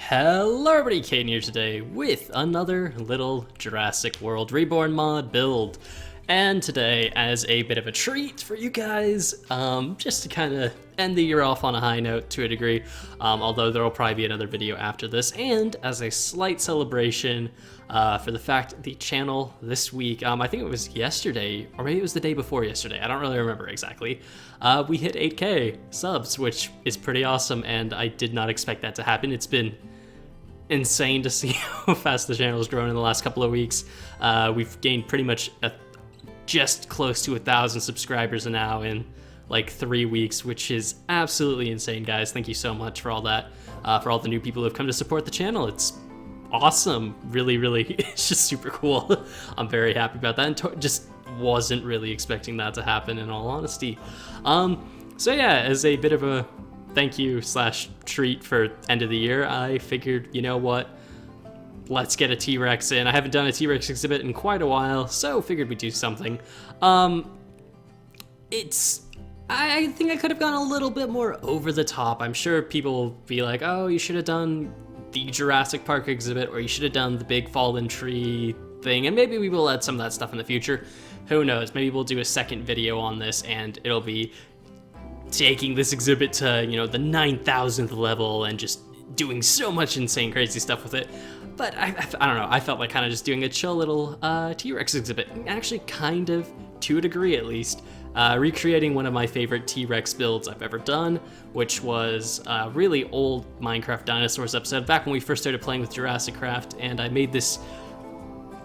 Hello everybody, Kane here today with another little Jurassic World Reborn mod build. And today, as a bit of a treat for you guys, just to kind of end the year off on a high note to a degree, although there will probably be another video after this, and as a slight celebration for the fact the channel this week, I think it was yesterday, or maybe it was the day before yesterday, I don't really remember exactly, we hit 8K subs, which is pretty awesome, and I did not expect that to happen. It's been insane to see how fast the channel has grown in the last couple of weeks. We've gained pretty much just close to 1,000 subscribers now in like 3 weeks, which is absolutely insane, guys. Thank you so much for all that, for all the new people who have come to support the channel. It's awesome, really, it's just super cool. I'm very happy about that, and just wasn't really expecting that to happen, in all honesty. So yeah, as a bit of a thank you / treat for end of the year, I figured, you know what, let's get a T-Rex in. I haven't done a T-Rex exhibit in quite a while, so figured we'd do something. I think I could have gone a little bit more over the top. I'm sure people will be like, oh, you should have done the Jurassic Park exhibit, or you should have done the big fallen tree thing, and maybe we will add some of that stuff in the future. Who knows? Maybe we'll do a second video on this, and it'll be taking this exhibit to, you know, the 9,000th level and just doing so much insane, crazy stuff with it. But I don't know, I felt like kind of just doing a chill little T-Rex exhibit. Actually, kind of, to a degree at least, recreating one of my favorite T-Rex builds I've ever done, which was a really old Minecraft Dinosaurs episode, back when we first started playing with Jurassic Craft, and I made this,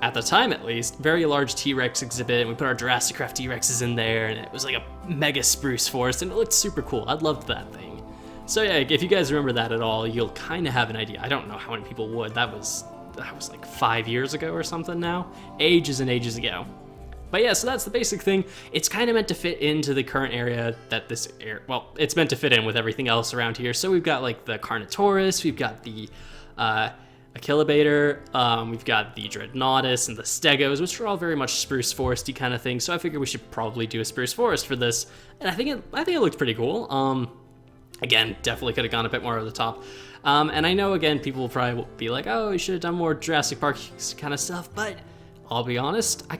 at the time at least, very large T-Rex exhibit, and we put our Jurassic Craft T-Rexes in there, and it was like a mega spruce forest, and it looked super cool. I loved that thing. So yeah, if you guys remember that at all, you'll kind of have an idea. I don't know how many people would. That was like 5 years ago or something now. Ages and ages ago. But yeah, so that's the basic thing. It's kind of meant to fit into the current area that well, it's meant to fit in with everything else around here. So we've got like the Carnotaurus, we've got the Achillibator, we've got the Dreadnoughtus and the Stegos, which are all very much spruce foresty kind of thing. So I figured we should probably do a spruce forest for this, and I think it looked pretty cool. Again, definitely could have gone a bit more over the top. And I know, again, people will probably be like, oh, you should have done more Jurassic Park kind of stuff, but I'll be honest, I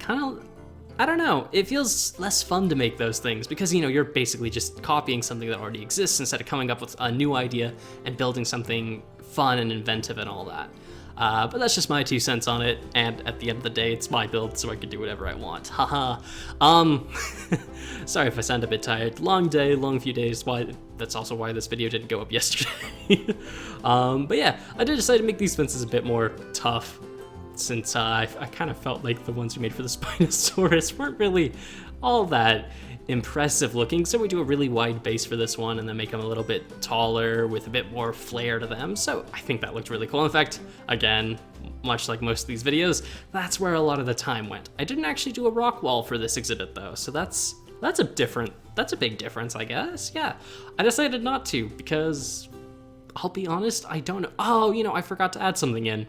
don't know, it feels less fun to make those things because, you know, you're basically just copying something that already exists instead of coming up with a new idea and building something fun and inventive and all that. But that's just my 2 cents on it, and at the end of the day, it's my build, so I can do whatever I want. Haha. Sorry if I sound a bit tired. Long day, long few days. That's also why this video didn't go up yesterday. But yeah, I did decide to make these fences a bit more tough, since I kind of felt like the ones we made for the Spinosaurus weren't really all that impressive looking, so we do a really wide base for this one and then make them a little bit taller with a bit more flair to them. So I think that looked really cool. In fact, again, much like most of these videos, that's where a lot of the time went. I didn't actually do a rock wall for this exhibit though, so that's a big difference, I guess. Yeah, I decided not to because, I'll be honest, I don't know. Oh, you know, I forgot to add something in.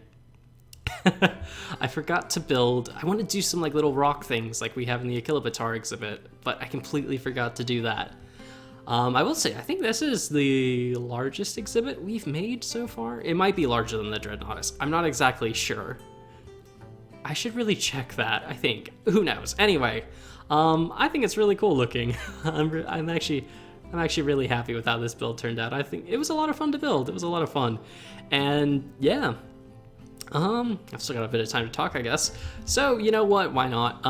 I forgot to build, I want to do some like little rock things like we have in the Achillibatar exhibit, but I completely forgot to do that. I will say, I think this is the largest exhibit we've made so far. It might be larger than the Dreadnoughtus. I'm not exactly sure. I should really check that, I think. Who knows? Anyway, I think it's really cool looking. I'm actually really happy with how this build turned out. I think it was a lot of fun to build. It was a lot of fun. And yeah. I've still got a bit of time to talk, I guess. So, you know what, why not?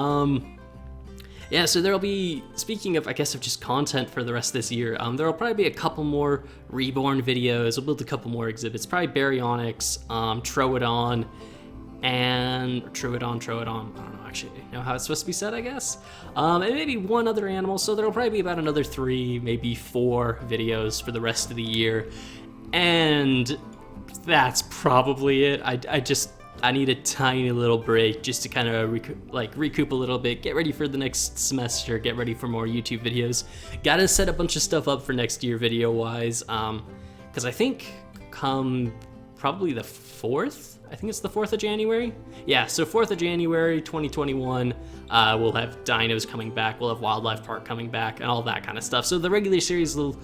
Yeah, so there'll be, speaking of, I guess, of just content for the rest of this year, there'll probably be a couple more Reborn videos. We'll build a couple more exhibits, probably Baryonyx, Troodon, and Troodon, I don't know actually know how it's supposed to be said, I guess. And maybe one other animal, so there'll probably be about another 3, maybe 4 videos for the rest of the year. And that's probably it. I need a tiny little break just to kind of recoup a little bit, get ready for the next semester, get ready for more YouTube videos. Gotta set a bunch of stuff up for next year video wise, because I think come probably the 4th, I think it's the 4th of January. Yeah, so 4th of January 2021, we'll have dinos coming back, we'll have Wildlife Park coming back, and all that kind of stuff. So the regular series will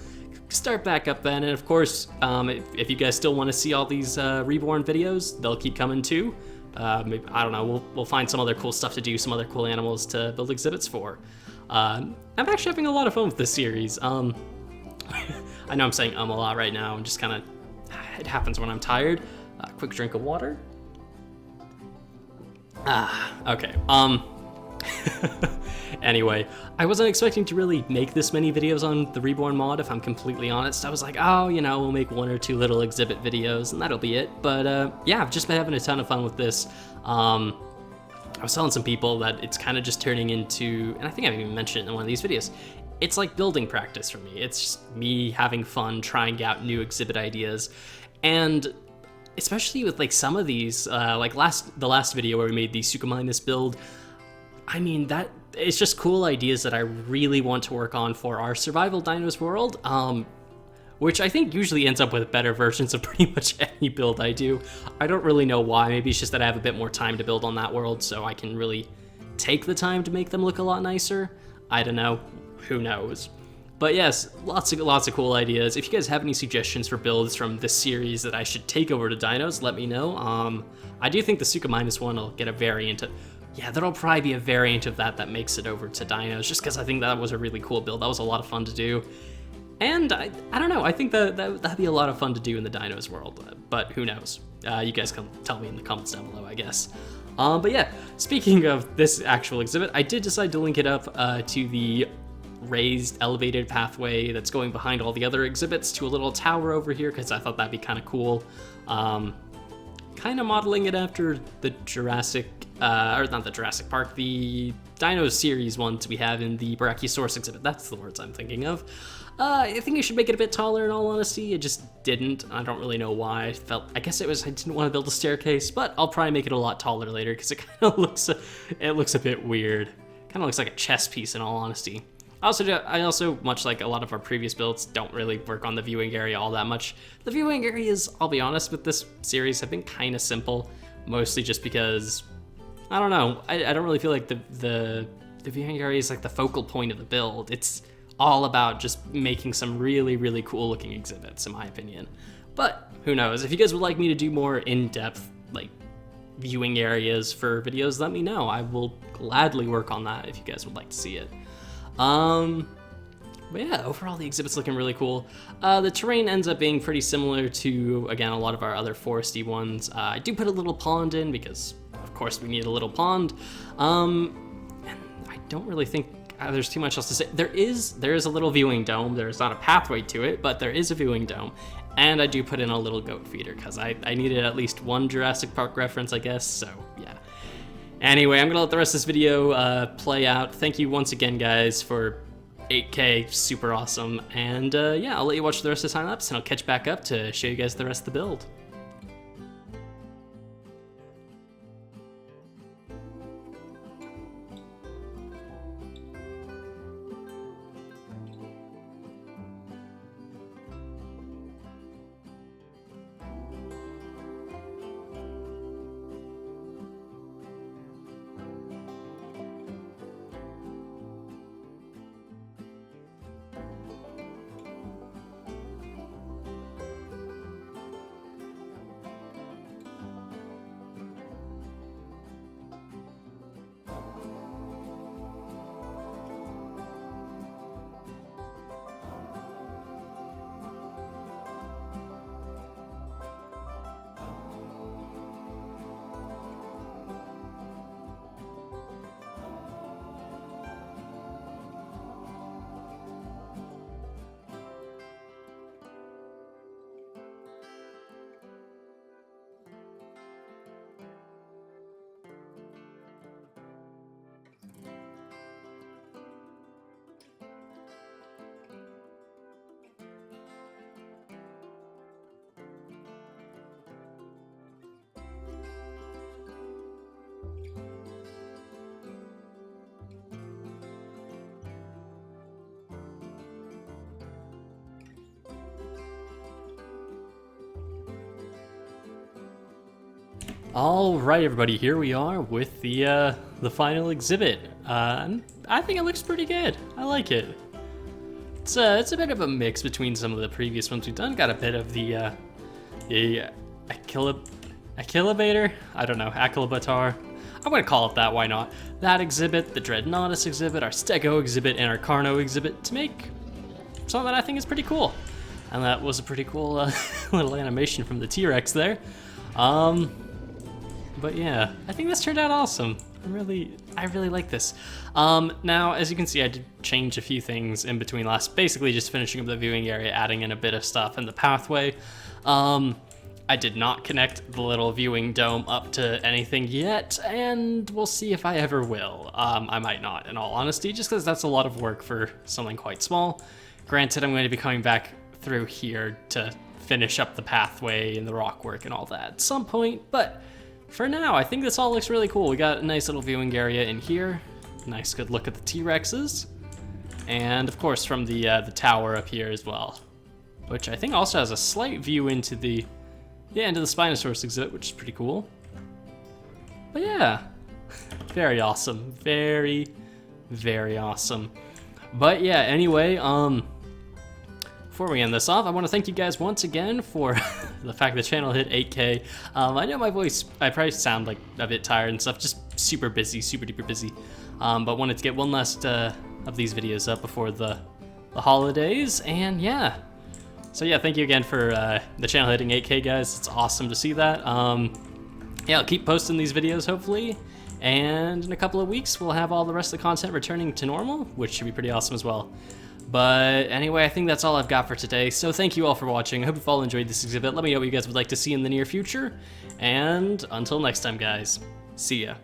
start back up then. And of course, if you guys still want to see all these Reborn videos, they'll keep coming too. Maybe, I don't know, we'll find some other cool stuff to do, some other cool animals to build exhibits for. I'm actually having a lot of fun with this series. I know I'm saying a lot right now, and just kind of, it happens when I'm tired. Quick drink of water. Okay. Anyway, I wasn't expecting to really make this many videos on the Reborn mod, if I'm completely honest. I was like, oh, you know, we'll make 1 or 2 little exhibit videos, and that'll be it. But yeah, I've just been having a ton of fun with this. I was telling some people that it's kind of just turning into, and I think I've even mentioned it in one of these videos, it's like building practice for me. It's just me having fun, trying out new exhibit ideas. And especially with like some of these, like the last video where we made the Suchomimus build, I mean, that it's just cool ideas that I really want to work on for our Survival Dinos world, which I think usually ends up with better versions of pretty much any build I do. I don't really know why. Maybe it's just that I have a bit more time to build on that world, so I can really take the time to make them look a lot nicer. I don't know. Who knows? But yes, lots of cool ideas. If you guys have any suggestions for builds from this series that I should take over to Dinos, let me know. I do think the Suchomimus one will get a variant. Yeah, there'll probably be a variant of that makes it over to Dinos, just because I think that was a really cool build. That was a lot of fun to do. And I don't know, I think that'd be a lot of fun to do in the Dinos world, but who knows? You guys can tell me in the comments down below, I guess. But yeah, speaking of this actual exhibit, I did decide to link it up to the raised elevated pathway that's going behind all the other exhibits to a little tower over here, because I thought that'd be kind of cool. Kind of modeling it after the Jurassic, or not the Jurassic Park, the Dino series ones we have in the Brachiosaurus exhibit. That's the words I'm thinking of. I think I should make it a bit taller in all honesty. It just didn't. I don't really know why. I guess it was I didn't want to build a staircase, but I'll probably make it a lot taller later because it kind of looks a bit weird. Kind of looks like a chess piece in all honesty. I also, much like a lot of our previous builds, don't really work on the viewing area all that much. The viewing areas, I'll be honest, with this series have been kind of simple, mostly just because, I don't know, I don't really feel like the viewing area is like the focal point of the build. It's all about just making some really, really cool looking exhibits, in my opinion. But who knows? If you guys would like me to do more in-depth, like, viewing areas for videos, let me know. I will gladly work on that if you guys would like to see it. But yeah, overall the exhibit's looking really cool. The terrain ends up being pretty similar to, again, a lot of our other foresty ones. I do put a little pond in because, of course, we need a little pond. And I don't really think there's too much else to say. There is a little viewing dome. There's not a pathway to it, but there is a viewing dome. And I do put in a little goat feeder because I needed at least one Jurassic Park reference, I guess, so yeah. Anyway, I'm gonna let the rest of this video play out. Thank you once again, guys, for 8K, super awesome. And yeah, I'll let you watch the rest of the time-lapse, and I'll catch back up to show you guys the rest of the build. All right, everybody, here we are with the final exhibit. I think it looks pretty good. I like it. It's a bit of a mix between some of the previous ones we've done. Got a bit of the Achillebator? I don't know, Achillebatar. I'm gonna call it that, why not? That exhibit, the Dreadnoughtus exhibit, our Stego exhibit, and our Carno exhibit to make something that I think is pretty cool. And that was a pretty cool little animation from the T-Rex there. But yeah, I think this turned out awesome. I really like this. Now, as you can see, I did change a few things in between basically just finishing up the viewing area, adding in a bit of stuff in the pathway. I did not connect the little viewing dome up to anything yet, and we'll see if I ever will. I might not, in all honesty, just because that's a lot of work for something quite small. Granted, I'm going to be coming back through here to finish up the pathway and the rock work and all that at some point, but for now, I think this all looks really cool. We got a nice little viewing area in here. Nice good look at the T-Rexes. And of course from the tower up here as well, which I think also has a slight view into the Spinosaurus exhibit, which is pretty cool. But yeah, very awesome. Very, very awesome. But yeah, anyway, before we end this off, I want to thank you guys once again for the fact the channel hit 8K. I know my voice, I probably sound like a bit tired and stuff, just super busy, super duper busy. But wanted to get one last of these videos up before the holidays, and yeah. So yeah, thank you again for the channel hitting 8K, guys. It's awesome to see that. Yeah, I'll keep posting these videos, hopefully. And in a couple of weeks, we'll have all the rest of the content returning to normal, which should be pretty awesome as well. But anyway, I think that's all I've got for today. So thank you all for watching. I hope you've all enjoyed this exhibit. Let me know what you guys would like to see in the near future. And until next time, guys, see ya.